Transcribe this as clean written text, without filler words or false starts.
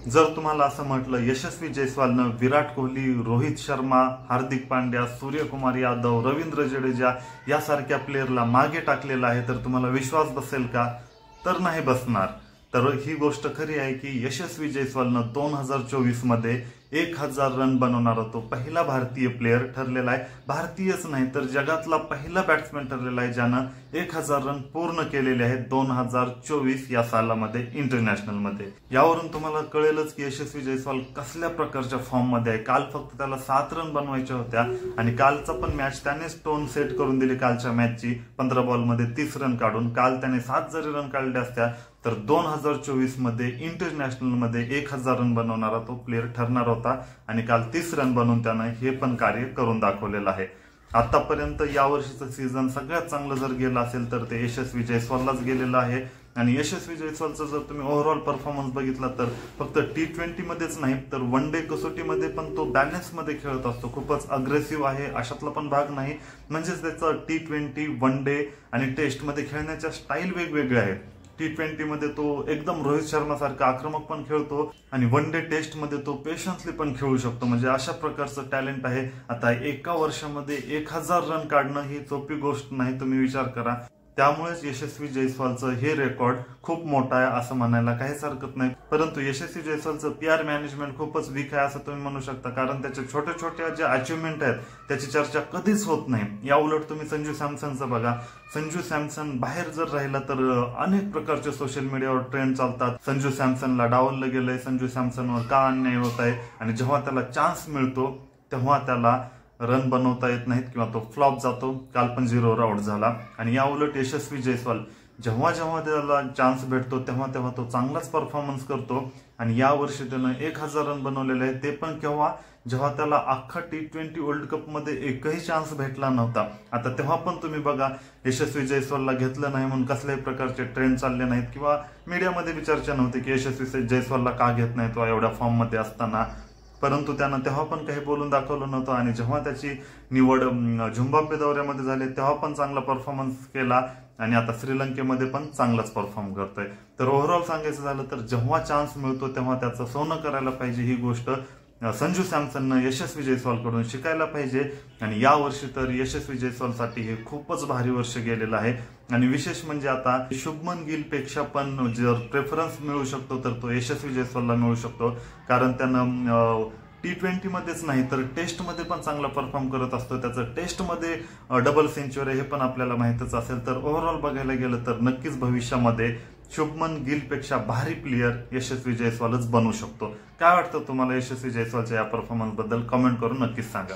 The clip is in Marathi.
जर तुम्हाला असं म्हटलं यशस्वी जयस्वालनं विराट कोहली, रोहित शर्मा, हार्दिक पांड्या, सूर्यकुमार यादव, रवींद्र जडेजा यासारख्या प्लेयरला मागे टाकलेलं आहे तर तुम्हाला विश्वास बसेल का? तर नाही बसणार। तर ही गोष्ट खरी आहे की यशस्वी जयस्वालनं 2024 मध्ये 1000 रन बनवणारा तो पहिला भारतीय प्लेयर ठरलेला आहे। भारतीयच नाही तर जगातला पहिला बॅट्समॅन ठरलेला आहे ज्यानं 1000 रन पूर्ण केलेले आहेत 2024 या सालामध्ये इंटरनॅशनल मध्ये। यावरून तुम्हाला कळेलच की यशस्वी जयस्वाल कसल्या प्रकारच्या फॉर्म मध्ये आहे। काल फक्त त्याला 7 रन बनवायच्या होत्या आणि कालचा पण मॅच त्यानेच टोन सेट करून दिली कालच्या मॅचची 15 बॉल मध्ये 30 रन काढून। काल त्याने 7 जरी रन काढले असत्या तर 2024 मध्ये इंटरनॅशनल मध्ये 1000 रन बनवणारा तो प्लेयर ठरणार होता आणि काल 30 रन बनवून त्यानं हे पण कार्य करून दाखवलेलं आहे। आतापर्यंत यावर्षीचं सीझन सगळ्यात चांगलं जर गेलं असेल तर ते यशस्वी जयस्वाललाच गेलेलं आहे। आणि यशस्वी जयस्वालचा जर तुम्ही ओव्हरऑल परफॉर्मन्स बघितला तर फक्त T20 मध्येच नाही तर वन डे कसोटीमध्ये पण तो बॅलन्स मध्ये खेळत असतो। खूपच अग्रेसिव्ह आहे अशातला पण भाग नाही। म्हणजेच त्याचा T20, वन डे आणि टेस्ट मध्ये खेळण्याच्या स्टाईल वेगवेगळ्या आहेत। T20 मध्ये तो एकदम रोहित शर्मा सारखा आक्रमक पण खेळतो आणि वन डे टेस्ट मध्ये तो पेशन्सली पण खेळू शकतो। म्हणजे अशा प्रकारचं टॅलेंट आहे। आता एका वर्षामध्ये 1000 रन काढणं ही सोपी गोष्ट नाही, तुम्ही विचार करा। त्यामुळेच यशस्वी जयस्वालचं हे रेकॉर्ड खूप मोठा आहे असं म्हणायला काहीच हरकत नाही। परंतु यशस्वी जयस्वालचं PR मॅनेजमेंट खूपच वीक आहे असं तुम्ही म्हणू शकता, कारण त्याच्या छोट्या छोट्या ज्या अचिव्हमेंट आहेत त्याची चर्चा कधीच होत नाही। या उलट तुम्ही संजू सॅमसनचं बघा, संजू सॅमसन बाहेर जर राहिला तर अनेक प्रकारचे सोशल मीडियावर ट्रेंड चालतात। संजू सॅमसनला डावललं गेलंय, संजू सॅमसनवर का अन्याय होत आहे आणि जेव्हा त्याला चान्स मिळतो तेव्हा त्याला रन बनवता येत नाहीत किंवा तो फ्लॉप जातो। काल पण 0 आउट झाला। आणि या उलट यशस्वी जयस्वाल जेव्हा जेव्हा त्याला चान्स भेटतो तेव्हा तेव्हा तो चांगलाच परफॉर्मन्स करतो आणि या वर्षी त्यानं 1000 रन बनवलेले आहेत, ते पण केव्हा, जेव्हा त्याला अख्खा T20 वर्ल्ड कप मध्ये एकही चान्स भेटला नव्हता। आता तेव्हा पण तुम्ही बघा यशस्वी जयस्वालला घेतलं नाही म्हणून कसल्याही प्रकारचे ट्रेंड चालले नाहीत किंवा मीडियामध्ये बी चर्चा नव्हती की यशस्वी जयस्वालला का घेत नाही तो एवढ्या फॉर्म मध्ये असताना। परंतु त्यानं तेव्हा पण काही बोलून दाखवलं नव्हतं आणि जेव्हा त्याची निवड झिम्बाब्वे दौऱ्यामध्ये झाली तेव्हा पण चांगला परफॉर्मन्स केला आणि आता श्रीलंकेमध्ये पण चांगलाच परफॉर्म करतोय। तर ओव्हरऑल सांगायचं झालं तर जेव्हा चान्स मिळतो तेव्हा त्याचं सोनं करायला पाहिजे। ही गोष्ट संजू सॅमसननं यशस्वी जयस्वालकडून शिकायला पाहिजे आणि या वर्षी तर यशस्वी जयस्वालसाठी हे खूपच भारी वर्ष गेलेलं आहे। आणि विशेष म्हणजे आता शुभमन गिल पेक्षा पण जर प्रेफरन्स मिळू शकतो तर तो यशस्वी जयस्वालला मिळू शकतो, कारण त्यानं T20 मध्येच नाही तर टेस्ट मध्ये पण चांगला परफॉर्म करत असतो। त्याचं टेस्ट मध्ये डबल सेंचुरी हे पण आपल्याला माहितच असेल। तर ओव्हरऑल बघायला गेलं तर नक्कीच भविष्यामध्ये शुभमन गिल पेक्षा भारी प्लेयर यशस्वी जयस्वालच बनू शकतो। काय वाटतं तुम्हाला यशस्वी जयस्वालच्या या परफॉर्मन्स बद्दल? कमेंट करून नक्कीच सांगा।